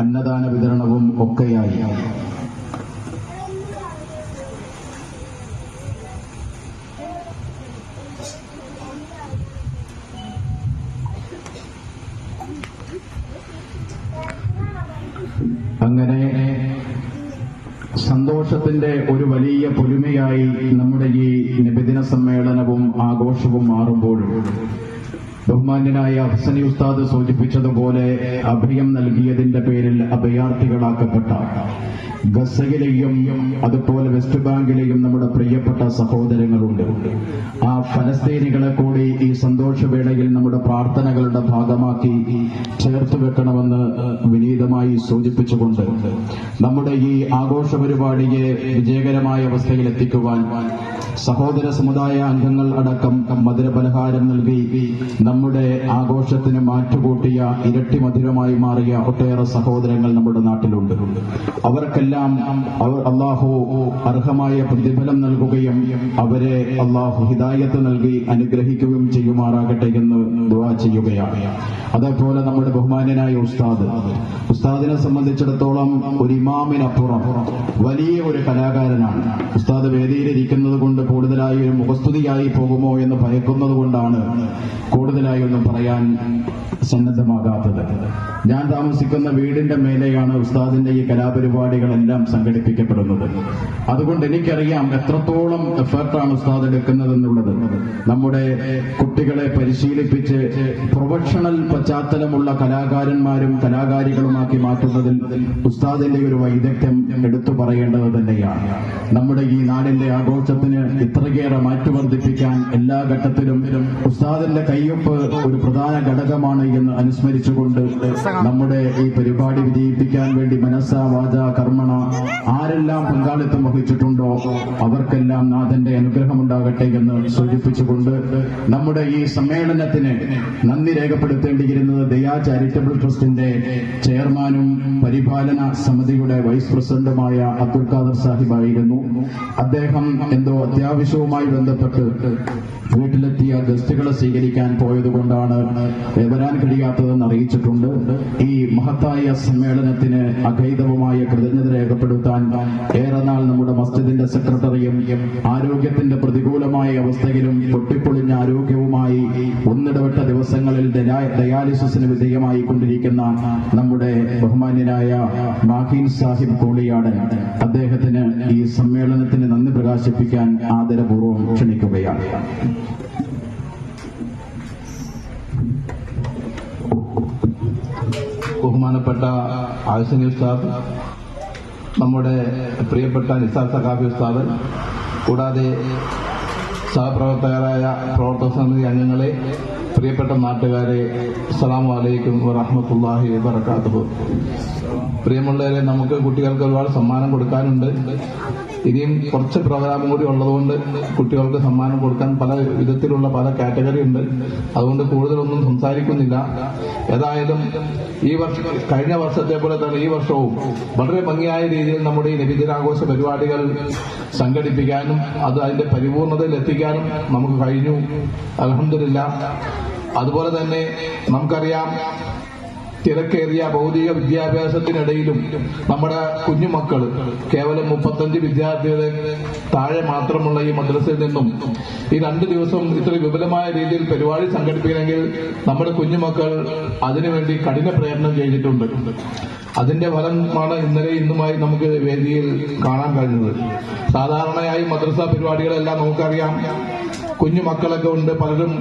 അന്നദാന വിതരണവും ഒക്കെയായി അങ്ങനെ സന്തോഷത്തിന്റെ ഒരു വലിയ പൊലിമയായി നമ്മുടെ ഈ നബിദിന സമ്മേളനവും ആഘോഷവും മാറുമ്പോഴും ബഹുമാന്യനായ ഹസനി ഉസ്താദ് സൂചിപ്പിച്ചതുപോലെ അഭയം നൽകിയതിന്റെ പേരിൽ അഭയാർത്ഥികളാക്കപ്പെട്ട ഗസയിലെയും അതുപോലെ വെസ്റ്റ് ബാങ്കിലെയും നമ്മുടെ പ്രിയപ്പെട്ട സഹോദരങ്ങളുണ്ട്. ആ ഫലസ്തീനികളെ കൂടി ഈ സന്തോഷവേളയിൽ നമ്മുടെ പ്രാർത്ഥനകളുടെ ഭാഗമാക്കി ചേർത്ത് വെക്കണമെന്ന് വിനീതമായി സൂചിപ്പിച്ചുകൊണ്ട് നമ്മുടെ ഈ ആഘോഷ പരിപാടിയെ വിജയകരമായ അവസ്ഥയിൽ എത്തിക്കുവാൻ സഹോദര സമുദായ അംഗങ്ങൾ അടക്കം മധുരപലഹാരം നൽകി നമ്മുടെ ആഘോഷത്തിന് മാറ്റുകൂട്ടിയ ഇരട്ടി മധുരമായി മാറിയ ഒട്ടേറെ സഹോദരങ്ങൾ നമ്മുടെ നാട്ടിലുണ്ട്. അവർക്കെല്ലാം അള്ളാഹു അർഹമായ പ്രതിഫലം നൽകുകയും അവരെ അള്ളാഹു ഹിദായത്ത് നൽകി അനുഗ്രഹിക്കുകയും ചെയ്യുമാറാകട്ടെ എന്ന് ദുആ ചെയ്യുകയാണ്. അതേപോലെ നമ്മുടെ ബഹുമാന്യനായ ഉസ്താദിനെ സംബന്ധിച്ചിടത്തോളം ഒരു ഇമാമിനപ്പുറം വലിയ ഒരു കലാകാരനാണ്. ഉസ്താദ് വേദിയിലിരിക്കുന്നത് കൊണ്ട് കൂടുതലായി ഒരു മുഖസ്തുതിയായി പോകുമോ എന്ന് ഭയക്കുന്നത് കൊണ്ടാണ് കൂടുതലായി ഒന്നും പറയാൻ സന്നദ്ധമാകാത്തത്. ഞാൻ താമസിക്കുന്ന വീടിന്റെ മേലെയാണ് ഉസ്താദിന്റെ ഈ കലാപരിപാടികളെല്ലാം സംഘടിപ്പിക്കപ്പെടുന്നത്. അതുകൊണ്ട് എനിക്കറിയാം എത്രത്തോളം എഫേർട്ടാണ് ഉസ്താദ് എടുക്കുന്നതെന്നുള്ളത്. നമ്മുടെ കുട്ടികളെ പരിശീലിപ്പിച്ച് പ്രൊഫഷണൽ പശ്ചാത്തലമുള്ള കലാകാരന്മാരും കലാകാരികളുമാക്കി മാറ്റുന്നതിൽ ഉസ്താദിന്റെ ഒരു വൈദഗ്ധ്യം എടുത്തു പറയേണ്ടത് തന്നെയാണ്. നമ്മുടെ ഈ നാടിന്റെ ആഘോഷത്തിന് ഇത്രയേറെ മാറ്റുവർദ്ധിപ്പിക്കാൻ എല്ലാ ഘട്ടത്തിലും ഉസ്താദിന്റെ കയ്യൊപ്പ് ഒരു പ്രധാന ഘടകമാണ് എന്ന് അനുസ്മരിച്ചുകൊണ്ട് നമ്മുടെ ഈ പരിപാടി വിജയിപ്പിക്കാൻ വേണ്ടി മനസ്സ വാച കർമ്മണ ആരെല്ലാം പങ്കാളിത്തം വഹിച്ചിട്ടുണ്ടോ അവർക്കെല്ലാം നാഥന്റെ അനുഗ്രഹമുണ്ടാകട്ടെ എന്ന് സൂചിപ്പിച്ചുകൊണ്ട് നമ്മുടെ ഈ സമ്മേളനത്തിന് നന്ദി രേഖപ്പെടുത്തേണ്ടിയിരുന്നത് ദയാ ചാരിറ്റബിൾ ട്രസ്റ്റിന്റെ ചെയർമാനും പരിപാലന സമിതിയുടെ വൈസ് പ്രസിഡന്റുമായ അബ്ദുൽ ഖാദർ സാഹിബായിരുന്നു. അദ്ദേഹം എന്തോ അത്യാവശ്യവുമായി ബന്ധപ്പെട്ട് വീട്ടിലെത്തിയ ഗസ്റ്റുകളെ സ്വീകരിക്കാൻ പോയതുകൊണ്ടാണ് വരാൻ കഴിയാത്തതെന്ന് അറിയിച്ചിട്ടുണ്ട്. ഈ മഹത്തായ സമ്മേളനത്തിന് അഗൈതവമായ കൃതജ്ഞത രേഖപ്പെടുത്താൻ ഏറെ നാൾ നമ്മുടെ മസ്ജിദിന്റെ സെക്രട്ടറിയും ആരോഗ്യത്തിന്റെ പ്രതികൂലമായ അവസ്ഥയിലും പൊട്ടിപ്പൊളിഞ്ഞ ആരോഗ്യവുമായി ഒന്നിടവിട്ട ദിവസങ്ങളിൽ ഡയാലിസിസിന് വിധേയമായി കൊണ്ടിരിക്കുന്ന നമ്മുടെ ബഹുമാന്യനായ മാഹീൻ സാഹിബ് കോളിയാടൻ അദ്ദേഹത്തിന് ഈ സമ്മേളനത്തിന് നന്ദി പ്രകാശിപ്പിക്കാൻ ആദരപൂർവ്വം ക്ഷണിക്കുകയാണ്. ബഹുമാനപ്പെട്ട ഹസനി ഉസ്താദ്, നമ്മുടെ പ്രിയപ്പെട്ട നിസാർ സഖാഫി ഉസ്താദ്, കൂടാതെ സഹപ്രവർത്തകരായ പ്രവർത്തക സമിതി അംഗങ്ങളെ, പ്രിയപ്പെട്ട നാട്ടുകാരെ, അസ്സലാമു അലൈക്കും വറഹ്മത്തുള്ളാഹി വബറകാതുഹു. പ്രിയമുള്ളവരെ, നമുക്ക് കുട്ടികൾക്ക് ഒരുപാട് സമ്മാനം കൊടുക്കാനുണ്ട്. ഇനിയും കുറച്ച് പ്രോഗ്രാമും കൂടി ഉള്ളതുകൊണ്ട് കുട്ടികൾക്ക് സമ്മാനം കൊടുക്കാൻ പല വിധത്തിലുള്ള പല കാറ്റഗറി ഉണ്ട്. അതുകൊണ്ട് കൂടുതലൊന്നും സംസാരിക്കുന്നില്ല. ഏതായാലും ഈ വർഷം കഴിഞ്ഞ വർഷത്തെ പോലെ തന്നെ ഈ വർഷവും വളരെ ഭംഗിയായ രീതിയിൽ നമ്മുടെ ഈ നബിദിനാഘോഷ പരിപാടികൾ സംഘടിപ്പിക്കാനും അത് അതിന്റെ പരിപൂർണതയിൽ എത്തിക്കാനും നമുക്ക് കഴിഞ്ഞു, അൽഹംദുലില്ലാഹ്. അതുപോലെ തന്നെ നമുക്കറിയാം, തിരക്കേറിയ ഭൗതിക വിദ്യാഭ്യാസത്തിനിടയിലും നമ്മുടെ കുഞ്ഞുമക്കൾ കേവലം 35 വിദ്യാർത്ഥികളെ താഴെ മാത്രമുള്ള ഈ മദ്രസയിൽ നിന്നും ഈ 2 ദിവസം ഇത്ര വിപുലമായ രീതിയിൽ പരിപാടി സംഘടിപ്പിക്കണമെങ്കിൽ നമ്മുടെ കുഞ്ഞുമക്കൾ അതിനുവേണ്ടി കഠിന പ്രയത്നം ചെയ്തിട്ടുണ്ട്. അതിന്റെ ഫലമാണ് ഇന്നലെ ഇന്നുമായി നമുക്ക് വേദിയിൽ കാണാൻ കഴിഞ്ഞത്. സാധാരണയായി മദ്രസ പരിപാടികളെല്ലാം നമുക്കറിയാം, കുഞ്ഞുമക്കളൊക്കെ ഉണ്ട്, പലരും